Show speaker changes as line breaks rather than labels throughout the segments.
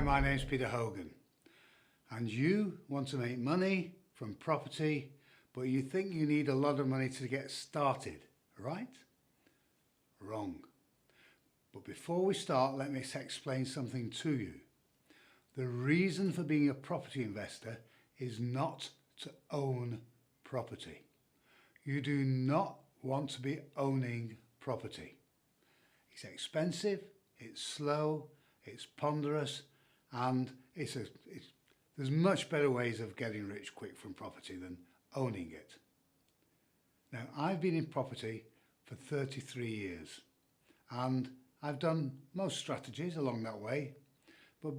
my name's Peter Hogan, and you want to make money from property, but you think you need a lot of money to get started, right? Wrong. But before we start, let me explain something to you. The reason for being a property investor is not to own property. You do not want to be owning property. It's expensive, it's slow, it's ponderous, and there's much better ways of getting rich quick from property than owning it. Now, I've been in property for 33 years, and I've done most strategies along that way, but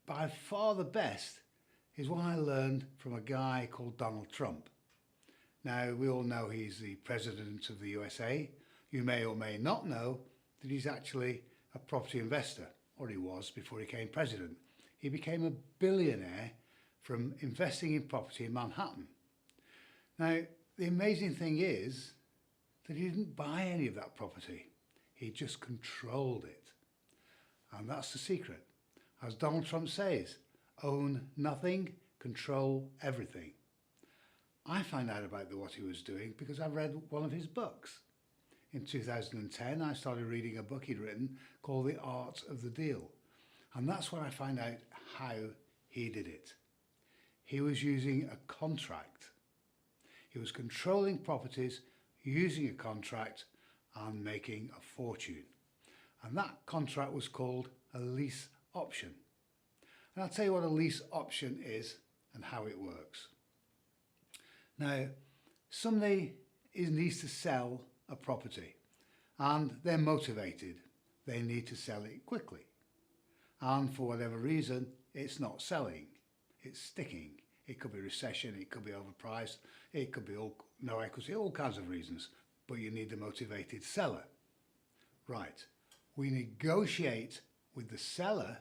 by far the best is what I learned from a guy called Donald Trump. Now, we all know he's the president of the USA. You may or may not know that he's actually a property investor, or he was before he became president. He became a billionaire from investing in property in Manhattan. Now, the amazing thing is that he didn't buy any of that property. He just controlled it. And that's the secret. As Donald Trump says, own nothing, control everything. I found out about what he was doing because I read one of his books. In 2010, I started reading a book he'd written called The Art of the Deal. And that's when I found out how he did it. He was using a contract. He was controlling properties, using a contract and making a fortune. And that contract was called a lease option. And I'll tell you what a lease option is and how it works. Now, somebody needs to sell a property and they're motivated. They need to sell it quickly. And for whatever reason, it's not selling, it's sticking. It could be recession, it could be overpriced, it could be no equity, all kinds of reasons, but you need a motivated seller. Right, we negotiate with the seller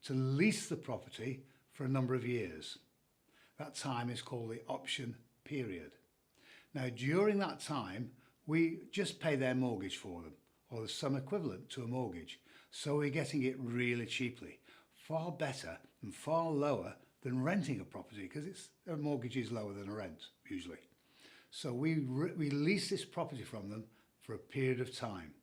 to lease the property for a number of years. That time is called the option period. Now, during that time, we just pay their mortgage for them, or some equivalent to a mortgage. So we're getting it really cheaply, far better and far lower than renting a property, because a mortgage is lower than a rent usually. So we lease this property from them for a period of time.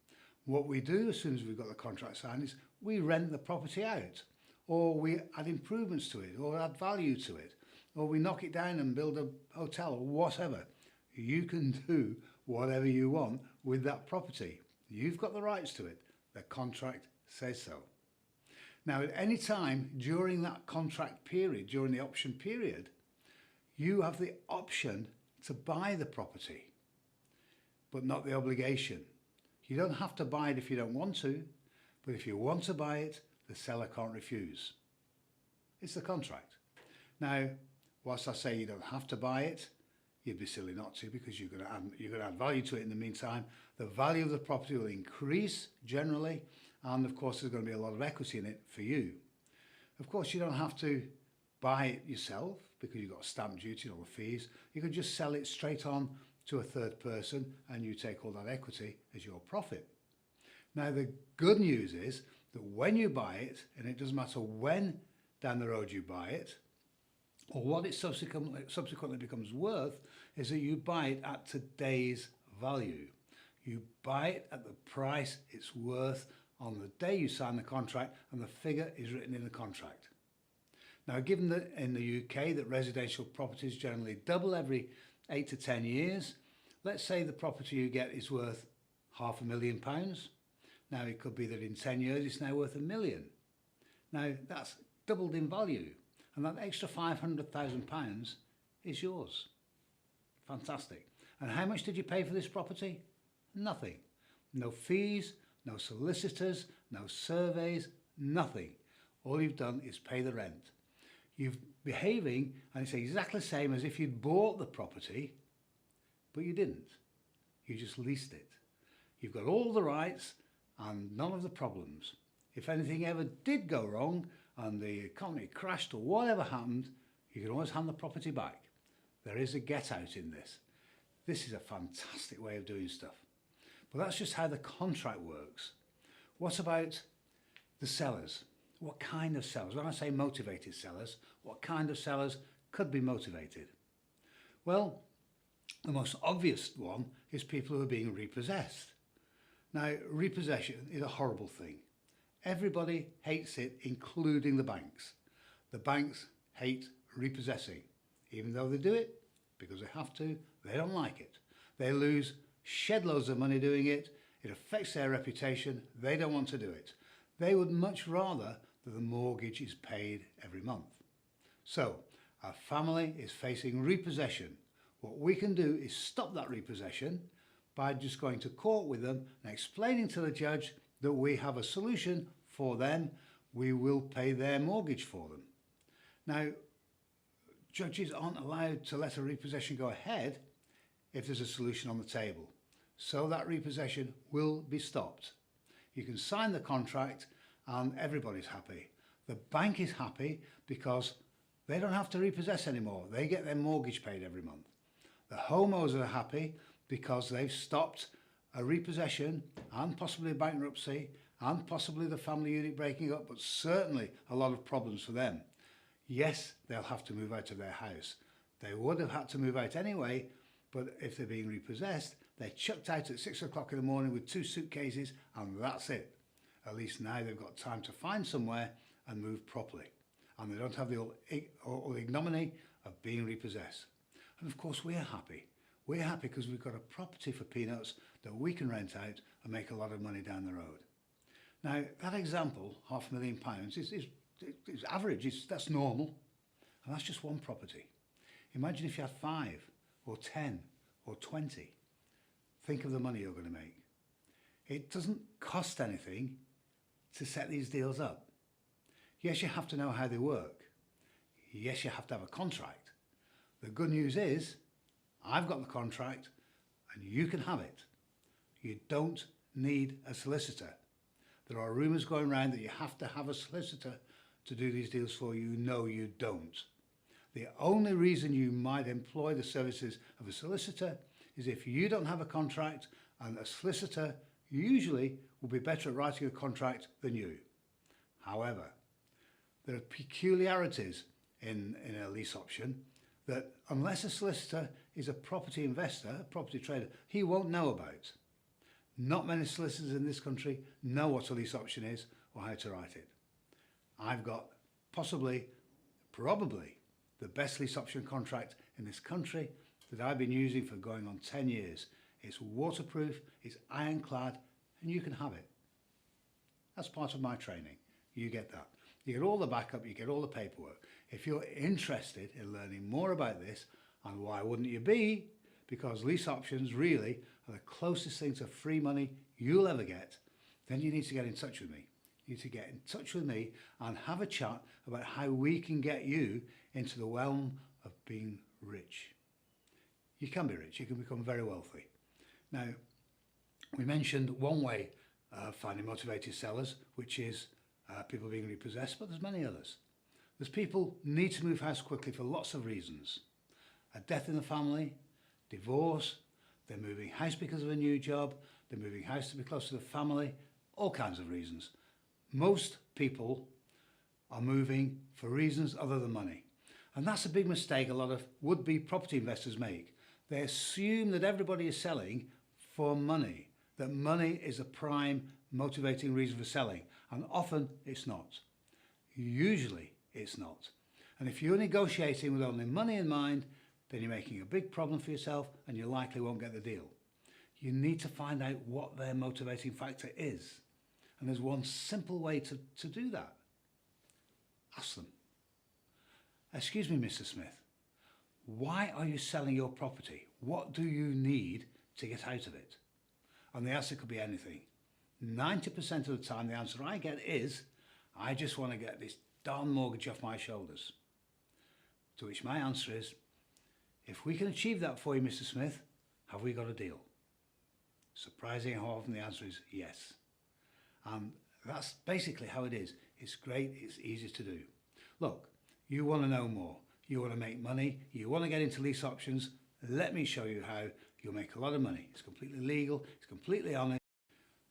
What we do as soon as we've got the contract signed is we rent the property out, or we add improvements to it, or add value to it, or we knock it down and build a hotel or whatever. You can do whatever you want with that property. You've got the rights to it. The contract says so. Now, at any time during that contract period, during the option period, you have the option to buy the property, but not the obligation. You don't have to buy it if you don't want to, but if you want to buy it, the seller can't refuse. It's the contract. Now, whilst I say you don't have to buy it, you'd be silly not to, because you're going to add value to it in the meantime. The value of the property will increase generally, and of course there's going to be a lot of equity in it for you. Of course, you don't have to buy it yourself because you've got stamp duty and all the fees. You could just sell it straight on to a third person and you take all that equity as your profit. Now, the good news is that when you buy it, and it doesn't matter when down the road you buy it, or what it subsequently becomes worth, is that you buy it at today's value. You buy it at the price it's worth on the day you sign the contract, and the figure is written in the contract. Now, given that in the UK that residential properties generally double every 8 to 10 years, let's say the property you get is worth £500,000. Now, it could be that in 10 years it's now worth £1 million. Now, that's doubled in value, and that extra £500,000 is yours. Fantastic. And how much did you pay for this property? Nothing. No fees, no solicitors, no surveys, nothing. All you've done is pay the rent. You're behaving, and it's exactly the same as if you'd bought the property, but you didn't. You just leased it. You've got all the rights and none of the problems. If anything ever did go wrong and the economy crashed or whatever happened, you can always hand the property back. There is a get out in this. This is a fantastic way of doing stuff. But that's just how the contract works. What about the sellers? What kind of sellers? When I say motivated sellers, what kind of sellers could be motivated? Well, the most obvious one is people who are being repossessed. Now, repossession is a horrible thing. Everybody hates it, including the banks. The banks hate repossessing. Even though they do it, because they have to, they don't like it. They lose shed loads of money doing it. It affects their reputation. They don't want to do it. They would much rather that the mortgage is paid every month. So, our family is facing repossession. What we can do is stop that repossession by just going to court with them and explaining to the judge that we have a solution for them. We will pay their mortgage for them. Now, judges aren't allowed to let a repossession go ahead if there's a solution on the table. So that repossession will be stopped. You can sign the contract and everybody's happy. The bank is happy because they don't have to repossess anymore. They get their mortgage paid every month. The homeowners are happy because they've stopped a repossession and possibly a bankruptcy and possibly the family unit breaking up, but certainly a lot of problems for them. Yes, they'll have to move out of their house. They would have had to move out anyway, but if they're being repossessed, they're chucked out at 6 o'clock in the morning with 2 suitcases and that's it. At least now they've got time to find somewhere and move properly. And they don't have the ignominy of being repossessed. And of course we're happy. We're happy because we've got a property for peanuts that we can rent out and make a lot of money down the road. Now that example, £500,000, is average, that's normal. And that's just one property. Imagine if you had 5 or 10 or 20. Think of the money you're going to make. It doesn't cost anything to set these deals up. Yes, you have to know how they work. Yes, you have to have a contract. The good news is, I've got the contract and you can have it. You don't need a solicitor. There are rumours going around that you have to have a solicitor to do these deals for you. No, you don't. The only reason you might employ the services of a solicitor is if you don't have a contract, and a solicitor usually will be better at writing a contract than you. However, there are peculiarities in a lease option that unless a solicitor is a property investor, a property trader, he won't know about. Not many solicitors in this country know what a lease option is or how to write it. I've got probably the best lease option contract in this country that I've been using for going on 10 years. It's waterproof, it's ironclad, and you can have it. That's part of my training. You get that. You get all the backup, you get all the paperwork. If you're interested in learning more about this, and why wouldn't you be? Because lease options really are the closest thing to free money you'll ever get, then you need to get in touch with me. You need to get in touch with me and have a chat about how we can get you into the realm of being rich. You can be rich, you can become very wealthy. Now, we mentioned one way of finding motivated sellers, which is people being repossessed, but there's many others. There's people who need to move house quickly for lots of reasons. A death in the family, divorce, they're moving house because of a new job, they're moving house to be close to the family, all kinds of reasons. Most people are moving for reasons other than money. And that's a big mistake a lot of would-be property investors make. They assume that everybody is selling for money, that money is a prime motivating reason for selling, and often it's not. Usually it's not. And if you're negotiating with only money in mind, then you're making a big problem for yourself and you likely won't get the deal. You need to find out what their motivating factor is. And there's one simple way to do that. Ask them. Excuse me, Mr. Smith, why are you selling your property? What do you need to get out of it? And the answer could be anything. 90% of the time the answer I get is, I just want to get this darn mortgage off my shoulders. To which my answer is, if we can achieve that for you, Mr. Smith, have we got a deal? Surprising how often the answer is yes. And that's basically how it is. It's great, it's easy to do. Look, you want to know more, you want to make money, you want to get into lease options, let me show you how you'll make a lot of money. It's completely legal, it's completely honest.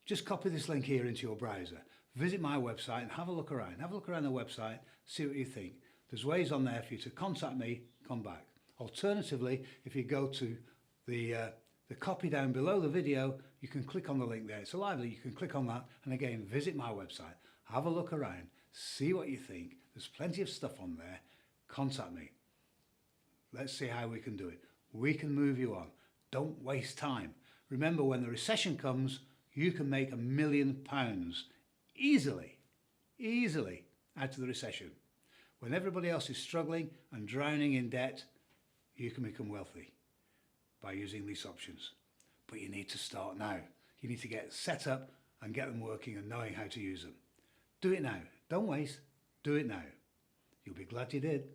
Just copy this link here into your browser. visit my website and have a look around. Have a look around the website, see what you think. There's ways on there for you to contact me, come back. Alternatively, if you go to the copy down below the video, you can click on the link there. It's a live link, you can click on that, and again, visit my website. Have a look around, see what you think. There's plenty of stuff on there. Contact me. Let's see how we can do it. We can move you on. Don't waste time. Remember, when the recession comes, you can make £1 million easily out of the recession. When everybody else is struggling and drowning in debt, you can become wealthy by using these options. But you need to start now. You need to get set up and get them working and knowing how to use them. Do it now. Don't waste. Do it now. You'll be glad you did.